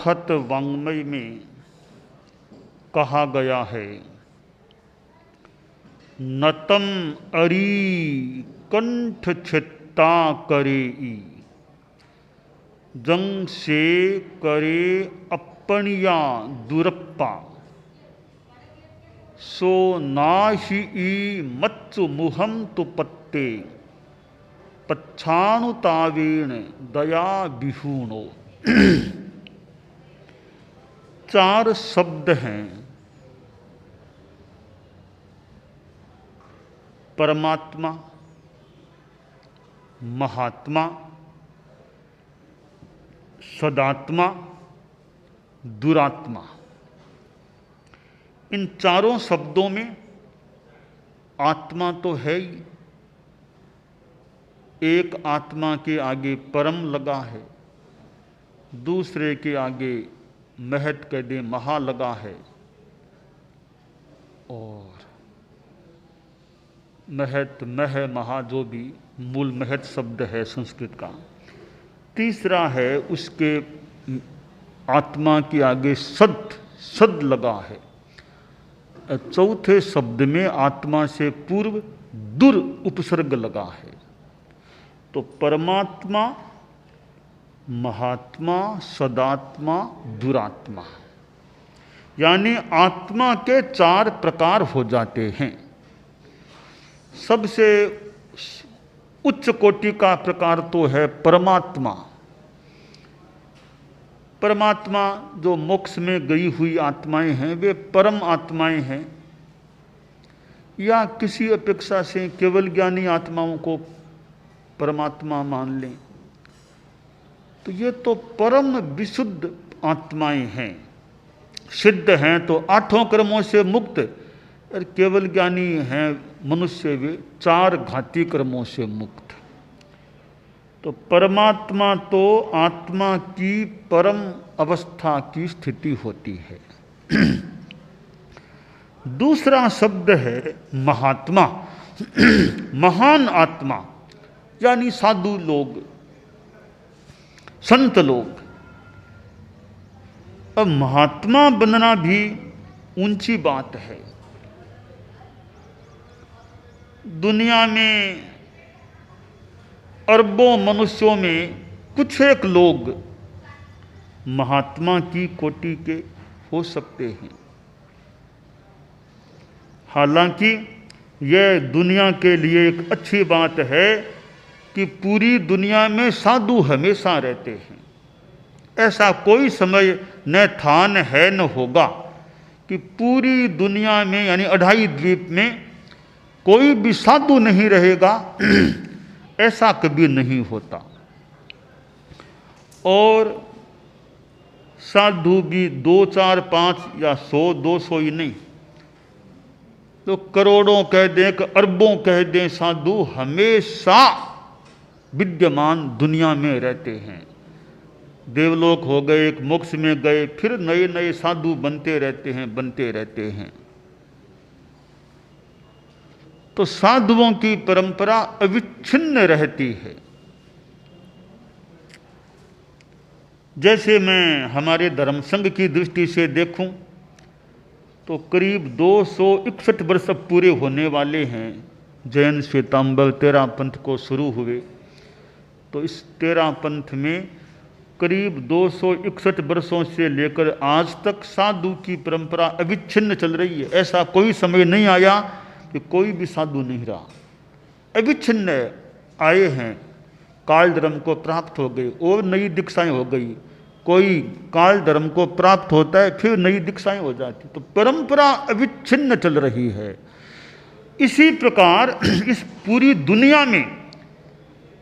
महत वाङ्मय में कहा गया है, नतम अरी कंठ छित्ता करेई, जंग से करे अपनिया दुरप्पा, सो नाहि मत्सु मुहम तु पत्ते, पच्छाणुतावेण दया विहूणो। चार शब्द हैं, परमात्मा, महात्मा, सदात्मा, दुरात्मा। इन चारों शब्दों में आत्मा तो है ही, एक आत्मा के आगे परम लगा है, दूसरे के आगे महत कह दे महा लगा है, और महत मह महा जो भी मूल महत शब्द है संस्कृत का। तीसरा है उसके आत्मा के आगे सद लगा है। चौथे शब्द में आत्मा से पूर्व दुर उपसर्ग लगा है। तो परमात्मा, महात्मा, सदात्मा, दुरात्मा, यानी आत्मा के चार प्रकार हो जाते हैं। सबसे उच्च कोटि का प्रकार तो है परमात्मा। परमात्मा जो मोक्ष में गई हुई आत्माएं हैं वे परम आत्माएं हैं, या किसी अपेक्षा से केवल ज्ञानी आत्माओं को परमात्मा मान लें, तो ये तो परम विशुद्ध आत्माएं हैं, सिद्ध हैं तो आठों कर्मों से मुक्त, और केवल ज्ञानी हैं मनुष्य वे चार घाती कर्मों से मुक्त। तो परमात्मा तो आत्मा की परम अवस्था की स्थिति होती है। दूसरा शब्द है महात्मा, महान आत्मा, यानी साधु लोग, संत लोग। अब महात्मा बनना भी ऊंची बात है। दुनिया में अरबों मनुष्यों में कुछ एक लोग महात्मा की कोटि के हो सकते हैं। हालांकि यह दुनिया के लिए एक अच्छी बात है कि पूरी दुनिया में साधु हमेशा रहते हैं। ऐसा कोई समय न था न है न होगा कि पूरी दुनिया में यानी अढ़ाई द्वीप में कोई भी साधु नहीं रहेगा, ऐसा कभी नहीं होता। और साधु भी 2, 4, 5 या 100, 200 ही नहीं, तो करोड़ों कह दें कि अरबों कह दें, साधु हमेशा विद्यमान दुनिया में रहते हैं। देवलोक हो गए, एक मोक्ष में गए, फिर नए नए साधु बनते रहते हैं। तो साधुओं की परंपरा अविच्छिन्न रहती है। जैसे मैं हमारे धर्म संघ की दृष्टि से देखूं तो करीब 261 वर्ष पूरे होने वाले हैं जैन श्वेतांबर तेरा पंथ को शुरू हुए। तो इस तेरा पंथ में करीब 261 वर्षों से लेकर आज तक साधु की परंपरा अविच्छिन्न चल रही है। ऐसा कोई समय नहीं आया कि कोई भी साधु नहीं रहा, अविच्छिन्न आए हैं, काल धर्म को प्राप्त हो गए और नई दीक्षाएं हो गई। कोई काल धर्म को प्राप्त होता है फिर नई दीक्षाएं हो जाती, तो परंपरा अविच्छिन्न चल रही है। इसी प्रकार इस पूरी दुनिया में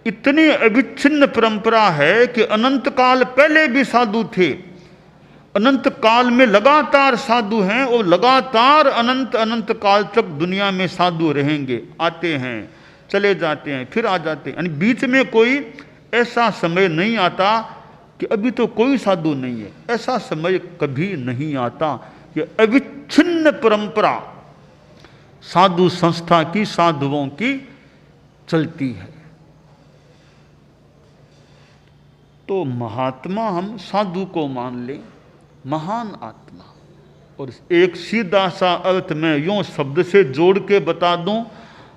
इतनी अविच्छिन्न परंपरा है कि अनंत काल पहले भी साधु थे, अनंत काल में लगातार साधु हैं और लगातार अनंत अनंत काल तक दुनिया में साधु रहेंगे। आते हैं, चले जाते हैं, फिर आ जाते हैं, यानी बीच में कोई ऐसा समय नहीं आता कि अभी तो कोई साधु नहीं है। ऐसा समय कभी नहीं आता। कि अविच्छिन्न परंपरा साधु संस्था की, साधुओं की चलती है। तो महात्मा हम साधु को मान लें, महान आत्मा। और एक सीधा सा अर्थ में यूं शब्द से जोड़ के बता दूं,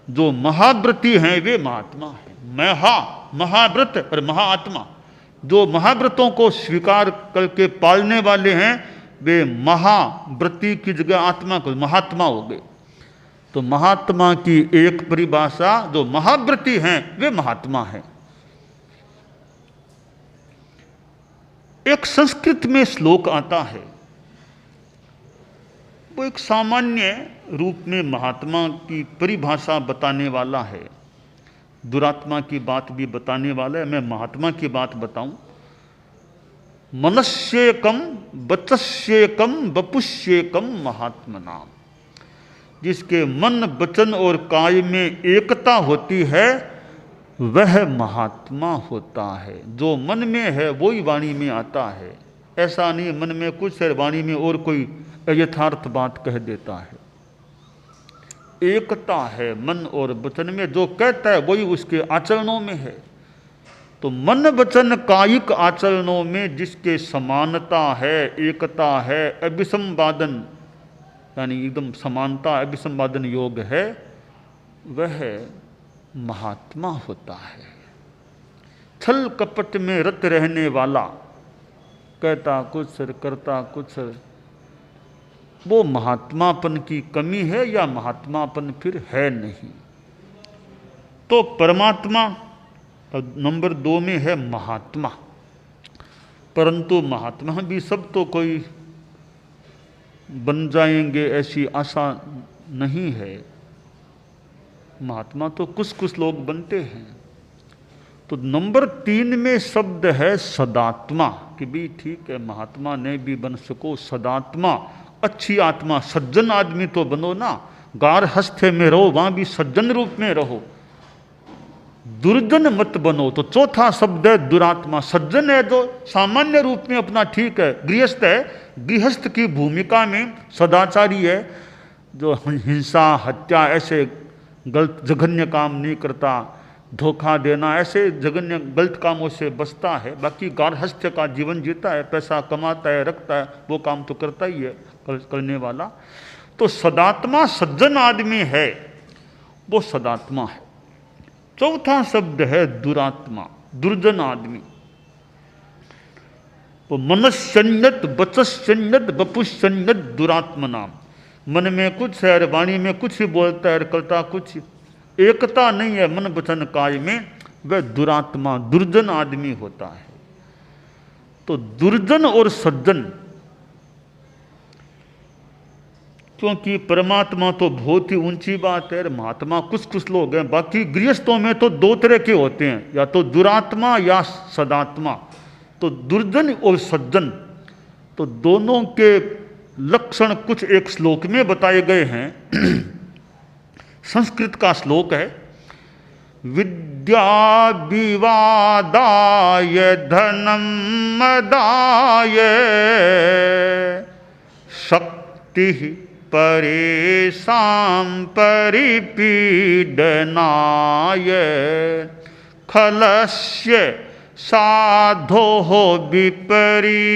जो महाव्रती हैं वे महात्मा हैं। महाव्रत और महाआत्मा, जो महाव्रतों को स्वीकार करके पालने वाले हैं वे महाव्रती की जगह आत्मा को महात्मा हो गए। तो महात्मा की एक परिभाषा, जो महाव्रती हैं वे महात्मा हैं। एक संस्कृत में श्लोक आता है, वो एक सामान्य रूप में महात्मा की परिभाषा बताने वाला है, दुरात्मा की बात भी बताने वाला है। मैं महात्मा की बात बताऊं, मनस्येकम वचस्येकम वपुष्येकम महात्मनाम। जिसके मन वचन और काय में एकता होती है वह महात्मा होता है। जो मन में है वही वाणी में आता है। ऐसा नहीं मन में कुछ है वाणी में और कोई यथार्थ बात कह देता है। एकता है मन और वचन में, जो कहता है वही उसके आचरणों में है। तो मन वचन कायिक आचरणों में जिसके समानता है, एकता है, अभिसंवादन यानी एकदम समानता अभिसंवादन योग है, वह महात्मा होता है। छल कपट में रत रहने वाला, कहता कुछ करता कुछ, वो महात्मापन की कमी है या महात्मापन फिर है नहीं। तो परमात्मा नंबर 2 में है महात्मा। परंतु महात्मा भी सब तो कोई बन जाएंगे ऐसी आशा नहीं है। महात्मा तो कुछ कुछ लोग बनते हैं। तो नंबर 3 में शब्द है सदात्मा, कि भी ठीक है महात्मा नहीं भी बन सको, सदात्मा अच्छी आत्मा, सज्जन आदमी तो बनो ना। गारहस्थ्य में रहो, वहां भी सज्जन रूप में रहो, दुर्जन मत बनो। तो चौथा शब्द है दुरात्मा। सज्जन है जो सामान्य रूप में अपना ठीक है, गृहस्थ है, गृहस्थ की भूमिका में सदाचारी है, जो हिंसा हत्या ऐसे गलत जघन्य काम नहीं करता, धोखा देना ऐसे जघन्य गलत कामों से बचता है। बाकी गारहस्थ्य का जीवन जीता है, पैसा कमाता है, रखता है, वो काम तो करता ही है करने वाला। तो सदात्मा सज्जन आदमी है, वो सदात्मा है। चौथा शब्द है दुरात्मा, दुर्जन आदमी। वो मनस्संयत वचस्संयत वपुस्संयत दुरात्मा नाम। मन में कुछ है, वाणी में कुछ ही बोलता है, करता कुछ, एकता नहीं है मन वचन काय में, वह दुरात्मा दुर्जन आदमी होता है। तो दुर्जन और सज्जन, क्योंकि परमात्मा तो बहुत ही ऊंची बात है, महात्मा कुछ कुछ लोग हैं। बाकी गृहस्थों में तो 2 तरह के होते हैं, या तो दुरात्मा या सदात्मा। तो दुर्जन और सज्जन, तो दोनों के लक्षण कुछ एक श्लोक में बताए गए हैं। संस्कृत का श्लोक है, विद्या विवादाय धनम मदाय शक्ति परेशां परिपीडनाय खलस्य साधोः विपरीतमेतज्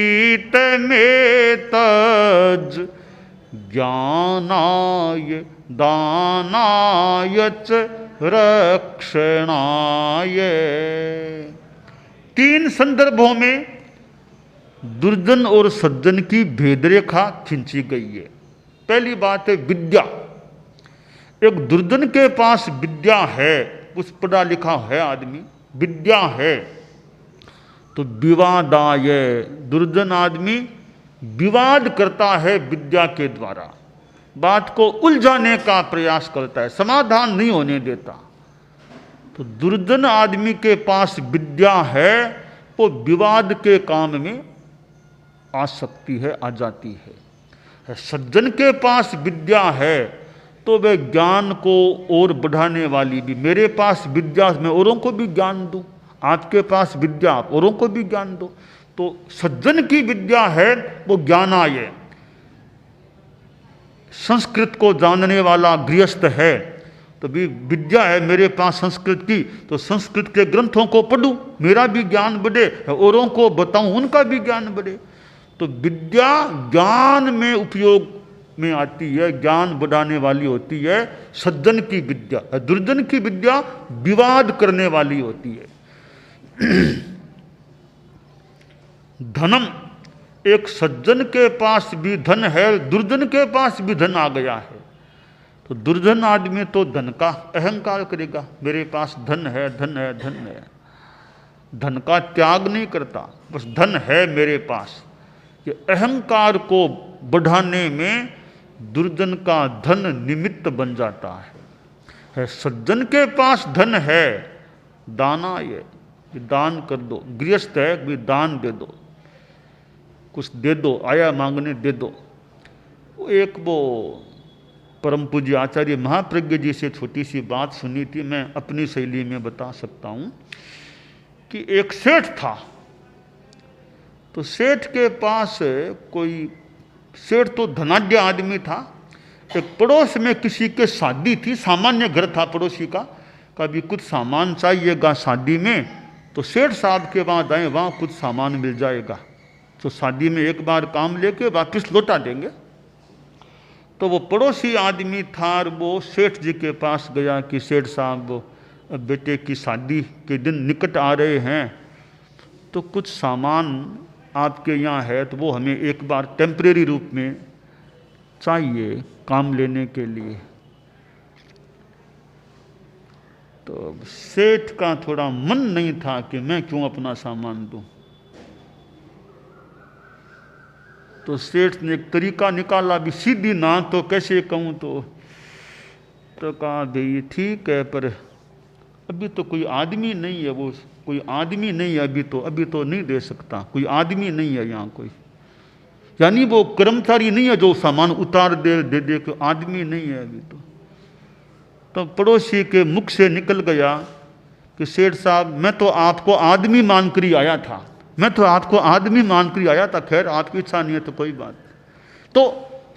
ज्ञानाय दानाय च रक्षणाय। 3 संदर्भों में दुर्जन और सज्जन की भेदरेखा खींची गई है। पहली बात है विद्या। एक दुर्जन के पास विद्या है, कुछ पढ़ा लिखा है आदमी, विद्या है, तो विवादाय, दुर्जन आदमी विवाद करता है विद्या के द्वारा, बात को उलझाने का प्रयास करता है, समाधान नहीं होने देता। तो दुर्जन आदमी के पास विद्या है, वो विवाद के काम में आ सकती है, आ जाती है। सज्जन के पास विद्या है तो वह ज्ञान को और बढ़ाने वाली भी, मेरे पास विद्या मैं औरों को भी ज्ञान दूं, आपके पास विद्या आप औरों को भी ज्ञान दो। तो सज्जन की विद्या है वो ज्ञानाय, संस्कृत को जानने वाला गृहस्थ है तो भी विद्या है मेरे पास संस्कृत की, तो संस्कृत के ग्रंथों को पढ़ूं, मेरा भी ज्ञान बढ़े, औरों को बताऊं, उनका भी ज्ञान बढ़े। तो विद्या ज्ञान में उपयोग में आती है, ज्ञान बढ़ाने वाली होती है सज्जन की विद्या। दुर्जन की विद्या विवाद करने वाली होती है। धनम, एक सज्जन के पास भी धन है, दुर्जन के पास भी धन आ गया है। तो दुर्जन आदमी तो धन का अहंकार करेगा, मेरे पास धन है, धन है, धन है, धन का त्याग नहीं करता, बस धन है मेरे पास। ये अहंकार को बढ़ाने में दुर्जन का धन निमित्त बन जाता है। सज्जन के पास धन है, दाना ये दान कर दो, गृहस्थ है भी दान दे दो, कुछ दे दो, आया मांगने दे दो। एक वो परम पूज्य आचार्य महाप्रज्ञ जी से छोटी सी बात सुनी थी, मैं अपनी शैली में बता सकता हूँ कि एक सेठ था, तो सेठ के पास कोई, सेठ तो धनाढ्य आदमी था, एक पड़ोस में किसी के शादी थी, सामान्य घर था पड़ोसी का, कभी कुछ सामान चाहिएगा शादी में, तो सेठ साहब के वहाँ जाएँ, वहाँ कुछ सामान मिल जाएगा, तो शादी में एक बार काम लेके वापस लौटा देंगे। तो वो पड़ोसी आदमी था और वो सेठ जी के पास गया कि सेठ साहब बेटे की शादी के दिन निकट आ रहे हैं, तो कुछ सामान आपके यहाँ है, तो वो हमें एक बार टेम्परेरी रूप में चाहिए काम लेने के लिए। तो सेठ का थोड़ा मन नहीं था कि मैं क्यों अपना सामान दूं, तो सेठ ने एक तरीका निकाला, भी सीधी ना तो कैसे कहूँ, तो कहा भाई ठीक है, पर अभी तो कोई आदमी नहीं है, वो कोई आदमी नहीं है अभी तो नहीं दे सकता, कोई आदमी नहीं है यहाँ कोई, यानी वो कर्मचारी नहीं है जो सामान उतार दे कोई आदमी नहीं है अभी तो पड़ोसी के मुख से निकल गया कि सेठ साहब मैं तो आपको आदमी मानकर ही आया था, मैं तो आपको आदमी मानकर ही आया था, खैर आपकी इच्छा नहीं है तो कोई बात। तो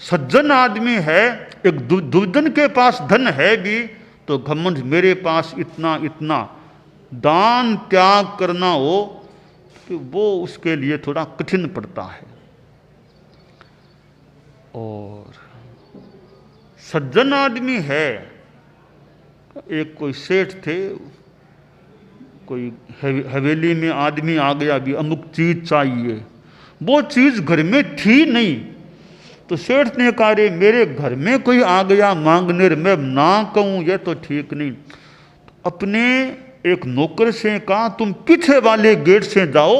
सज्जन आदमी है, एक दुर्जन के पास धन है भी, तो घमंड मेरे पास इतना इतना, दान त्याग करना हो कि वो उसके लिए थोड़ा कठिन पड़ता है। और सज्जन आदमी है, एक कोई सेठ थे, कोई हवेली में आदमी आ गया भी अमुक चीज चाहिए, वो चीज घर में थी नहीं, तो सेठ ने कहा रे मेरे घर में कोई आ गया मांगने, मैं ना कहूँ ये तो ठीक नहीं। अपने एक नौकर से कहा तुम पीछे वाले गेट से जाओ,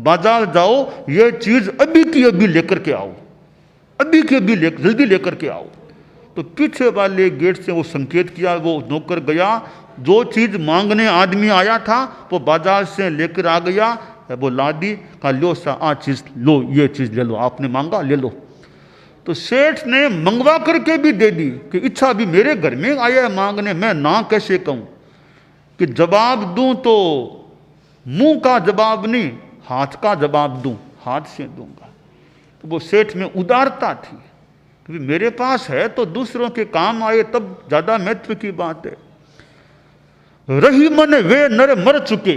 बाजार जाओ, ये चीज अभी की अभी लेकर के आओ, अभी की अभी जल्दी लेकर के आओ। तो पीछे वाले गेट से वो संकेत किया, वो नौकर गया, जो चीज मांगने आदमी आया था वो बाजार से लेकर आ गया, वो ला दी, कहा लो सा आ चीज लो, ये चीज ले लो, आपने मांगा ले लो। तो सेठ ने मंगवा करके भी दे दी कि इच्छा भी मेरे घर में आया है मांगने, मैं ना कैसे कहूं, कि जवाब दूं तो मुंह का जवाब नहीं हाथ का जवाब दूं, हाथ से दूंगा। तो वो सेठ में उदारता थी कि मेरे पास है तो दूसरों के काम आए तब ज्यादा महत्व की बात है। रही मन वे नर मर चुके,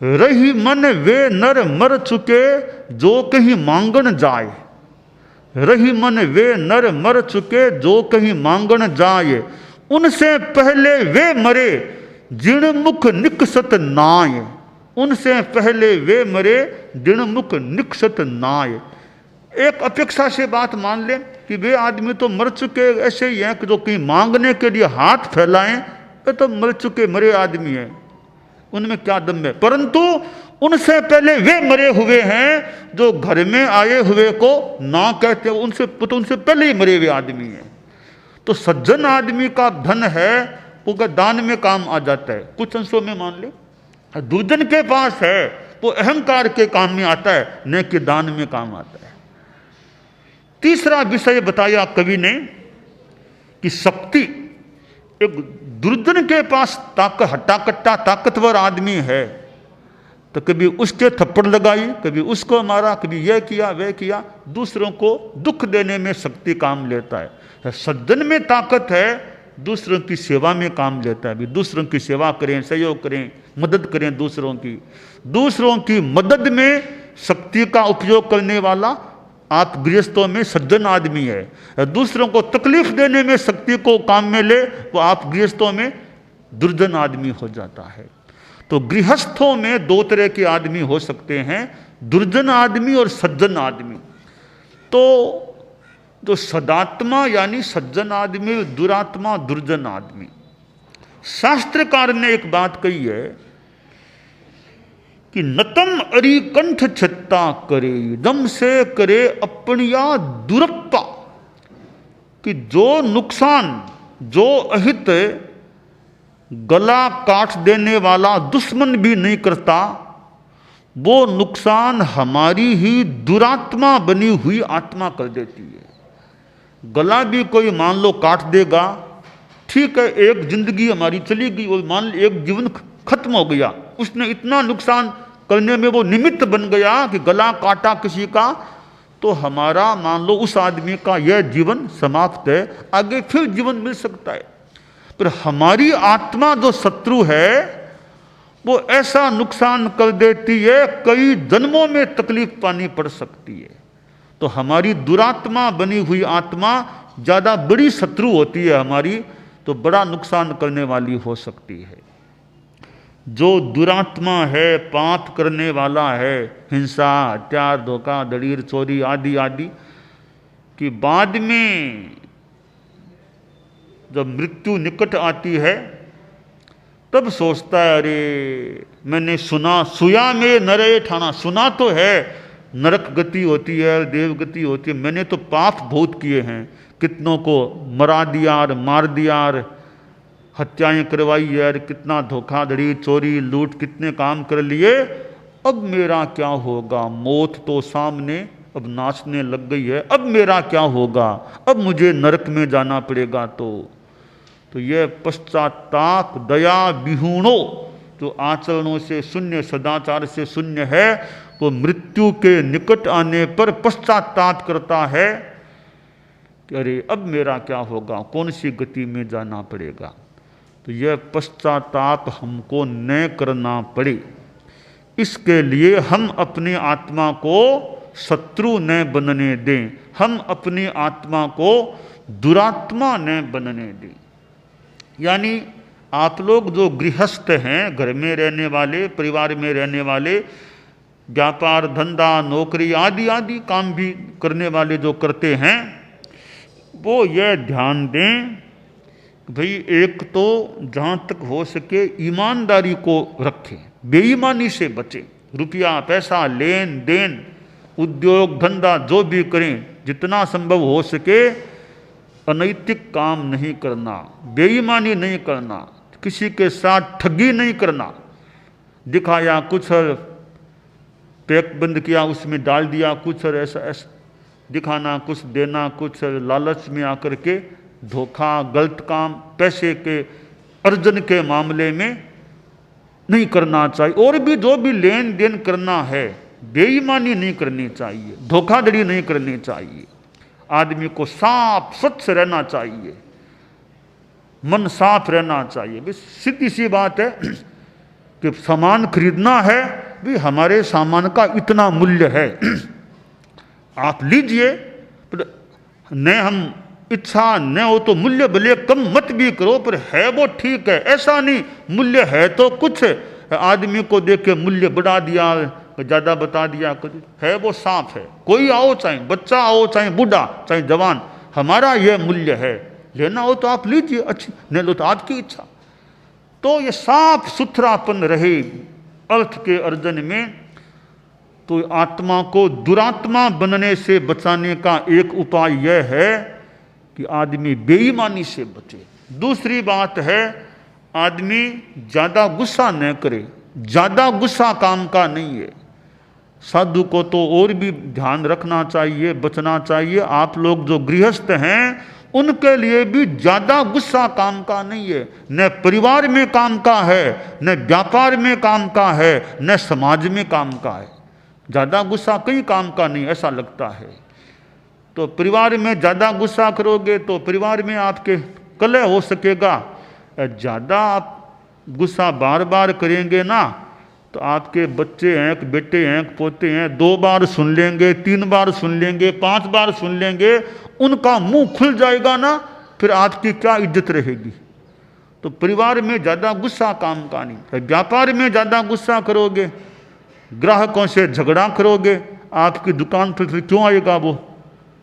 रही मन वे नर मर चुके जो कहीं मांगन जाए, रही मन वे नर मर चुके जो कहीं मांगन जाए, उनसे पहले वे मरे जिण मुख निकसत नाय, उनसे पहले वे मरे जिण मुख निकसत नाय। एक अपेक्षा से बात मान ले कि वे आदमी तो मर चुके ऐसे ही हैं कि जो कहीं मांगने के लिए हाथ फैलाएं, वे तो मर चुके मरे आदमी हैं, उनमें क्या दम है। परंतु उनसे पहले वे मरे हुए हैं जो घर में आए हुए को ना कहते, उनसे पहले ही मरे हुए आदमी हैं। तो सज्जन आदमी का धन है वो दान में काम आ जाता है, कुछ अंशों में मान ले। दुर्जन के पास है वो अहंकार के काम में आता है, न कि दान में काम आता है। तीसरा विषय बताया कवि ने कि शक्ति, एक दुर्जन के पास हट्टा कट्टा ताकतवर आदमी है तो कभी उसके थप्पड़ लगाई, कभी उसको मारा, कभी यह किया वह किया, दूसरों को दुख देने में शक्ति काम लेता है। सज्जन में ताकत है दूसरों की सेवा में काम लेता है। भी दूसरों की सेवा करें, सहयोग करें, मदद करें दूसरों की मदद में शक्ति का उपयोग करने वाला आप गृहस्थों में सज्जन आदमी है। दूसरों को तकलीफ देने में शक्ति को काम में ले, वो आप गृहस्थों में दुर्जन आदमी हो जाता है। तो गृहस्थों में दो तरह के आदमी हो सकते हैं, दुर्जन आदमी और सज्जन आदमी। तो जो सदात्मा यानी सज्जन आदमी, दुरात्मा दुर्जन आदमी। शास्त्रकार ने एक बात कही है कि नतम अरि कंठ छत्ता करे, दम से करे अपनिया दुरप्पा। कि जो नुकसान, जो अहित गला काट देने वाला दुश्मन भी नहीं करता, वो नुकसान हमारी ही दुरात्मा बनी हुई आत्मा कर देती है। गला भी कोई मान लो काट देगा, ठीक है, एक जिंदगी हमारी चली गई, और मान लो एक जीवन खत्म हो गया, उसने इतना नुकसान करने में वो निमित्त बन गया कि गला काटा किसी का, तो हमारा मान लो उस आदमी का यह जीवन समाप्त है, आगे फिर जीवन मिल सकता है। पर हमारी आत्मा जो शत्रु है वो ऐसा नुकसान कर देती है, कई जन्मों में तकलीफ पानी पड़ सकती है। तो हमारी दुरात्मा बनी हुई आत्मा ज्यादा बड़ी शत्रु होती है हमारी, तो बड़ा नुकसान करने वाली हो सकती है। जो दुरात्मा है, पाप करने वाला है, हिंसा, हत्या, धोखा, दड़ीर, चोरी आदि आदि, कि बाद में जब मृत्यु निकट आती है तब सोचता है, अरे मैंने सुना, सुया में नरे ठाना, सुना तो है नरक गति होती है, देव गति होती है, मैंने तो पाप बहुत किए हैं, कितनों को मरा दिया और मार दिया और हत्याएं करवाई यार, कितना धोखाधड़ी, चोरी, लूट, कितने काम कर लिए, अब मेरा क्या होगा, मौत तो सामने अब नाचने लग गई है, अब मेरा क्या होगा, अब मुझे नरक में जाना पड़ेगा। तो यह पश्चाताप दया विहूणो, जो आचरणों से शून्य, सदाचार से शून्य है, वो मृत्यु के निकट आने पर पश्चाताप करता है कि अरे अब मेरा क्या होगा, कौन सी गति में जाना पड़ेगा। तो यह पश्चाताप हमको न करना पड़े, इसके लिए हम अपनी आत्मा को शत्रु न बनने दें, हम अपनी आत्मा को दुरात्मा न बनने दें। यानी आप लोग जो गृहस्थ हैं, घर में रहने वाले, परिवार में रहने वाले, व्यापार धंधा नौकरी आदि आदि काम भी करने वाले जो करते हैं, वो यह ध्यान दें भाई, एक तो जहाँ तक हो सके ईमानदारी को रखें, बेईमानी से बचें। रुपया पैसा लेन देन, उद्योग धंधा जो भी करें, जितना संभव हो सके अनैतिक काम नहीं करना, बेईमानी नहीं करना, किसी के साथ ठगी नहीं करना। दिखाया कुछ और पैक बंद किया, उसमें डाल दिया कुछ और ऐसा ऐसा, दिखाना कुछ, देना कुछ, लालच में आकर के धोखा, गलत काम, पैसे के अर्जन के मामले में नहीं करना चाहिए। और भी जो भी लेन देन करना है, बेईमानी नहीं करनी चाहिए, धोखाधड़ी नहीं करनी चाहिए। आदमी को साफ स्वच्छ रहना चाहिए, मन साफ रहना चाहिए। सीधी सी बात है कि सामान खरीदना है, भी हमारे सामान का इतना मूल्य है, आप लीजिए, न हम इच्छा न हो तो मूल्य भले कम मत भी करो, पर है वो ठीक है। ऐसा नहीं मूल्य है तो कुछ आदमी को देख के मूल्य बढ़ा दिया, ज़्यादा बता दिया, है वो साफ है। कोई आओ, चाहे बच्चा आओ, चाहे बूढ़ा, चाहे जवान, हमारा यह मूल्य है, लेना हो तो आप लीजिए, अच्छी नहीं लो तो आपकी इच्छा। तो ये साफ सुथरापन रहे अर्थ के अर्जन में। तो आत्मा को दुरात्मा बनने से बचाने का एक उपाय यह है कि आदमी बेईमानी से बचे। दूसरी बात है, आदमी ज़्यादा गुस्सा न करे। ज़्यादा गुस्सा काम का नहीं है। साधु को तो और भी ध्यान रखना चाहिए, बचना चाहिए। आप लोग जो गृहस्थ हैं उनके लिए भी ज़्यादा गुस्सा काम का नहीं है। न परिवार में काम का है, न व्यापार में काम का है, न समाज में काम का है। ज़्यादा गुस्सा कहीं काम का नहीं, ऐसा लगता है। तो परिवार में ज़्यादा गुस्सा करोगे तो परिवार में आपके कलह हो सकेगा। ज़्यादा आप गुस्सा बार बार करेंगे ना तो आपके बच्चे हैं, बेटे हैं, पोते हैं, 2 बार सुन लेंगे, 3 बार सुन लेंगे, 5 बार सुन लेंगे, उनका मुंह खुल जाएगा ना, फिर आपकी क्या इज्जत रहेगी। तो परिवार में ज़्यादा गुस्सा काम का नहीं है। व्यापार में ज़्यादा गुस्सा करोगे, ग्राहकों से झगड़ा करोगे, आपकी दुकान पर फिर क्यों आएगा वो।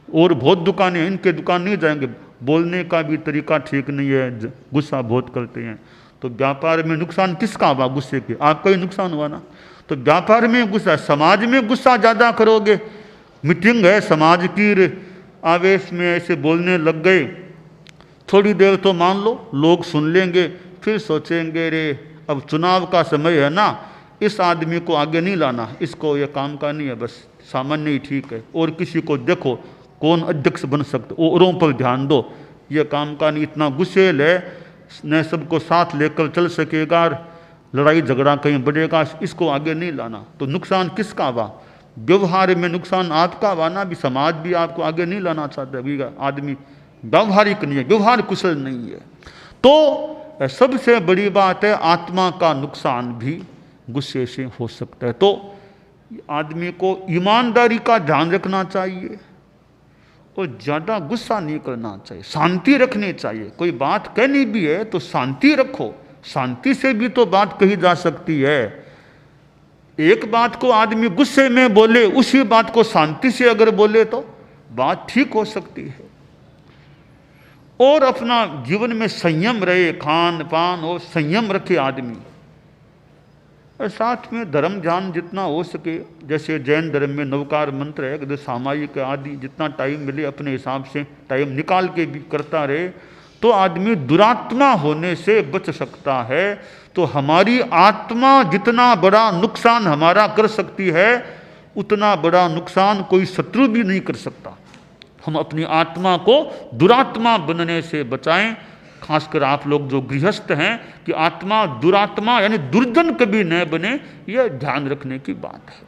और बहुत दुकानें, इनके दुकान नहीं जाएंगे। बोलने का भी तरीका ठीक नहीं है, गुस्सा बहुत करते हैं। तो व्यापार में नुकसान किसका हुआ? गुस्से के, आपका ही नुकसान हुआ ना। तो व्यापार में गुस्सा, समाज में गुस्सा ज़्यादा करोगे, मीटिंग है समाज की, आवेश में ऐसे बोलने लग गए, थोड़ी देर तो मान लो लोग सुन लेंगे, फिर सोचेंगे रे अब चुनाव का समय है ना, इस आदमी को आगे नहीं लाना, इसको ये काम का नहीं है, बस सामान्य ही ठीक है। और किसी को देखो कौन अध्यक्ष बन सकते, औरों पर ध्यान दो, ये काम का नहीं, इतना गुस्सेल है, न सबको साथ लेकर चल सकेगा, लड़ाई झगड़ा कहीं बढ़ेगा, इसको आगे नहीं लाना। तो नुकसान किसका हुआ? व्यवहार में नुकसान आपका हुआ ना। भी समाज भी आपको आगे नहीं लाना चाहता, अभी आदमी व्यवहारिक नहीं है, व्यवहार कुशल नहीं है। तो सबसे बड़ी बात है, आत्मा का नुकसान भी गुस्से से हो सकता है। तो आदमी को ईमानदारी का ध्यान रखना चाहिए और ज़्यादा गुस्सा नहीं करना चाहिए, शांति रखनी चाहिए। कोई बात कहनी भी है तो शांति रखो, शांति से भी तो बात कही जा सकती है। एक बात को आदमी गुस्से में बोले, उसी बात को शांति से अगर बोले तो बात ठीक हो सकती है। और अपना जीवन में संयम रहे, खान पान और संयम रखे आदमी, और साथ में धर्म ध्यान जितना हो सके। जैसे जैन धर्म में नवकार मंत्र है कि सामायिक आदि जितना टाइम मिले अपने हिसाब से टाइम निकाल के भी करता रहे, तो आदमी दुरात्मा होने से बच सकता है। तो हमारी आत्मा जितना बड़ा नुकसान हमारा कर सकती है, उतना बड़ा नुकसान कोई शत्रु भी नहीं कर सकता। हम अपनी आत्मा को दुरात्मा बनने से बचाएं। खासकर आप लोग जो गृहस्थ हैं कि आत्मा दुरात्मा यानी दुर्जन कभी न बने, यह ध्यान रखने की बात है।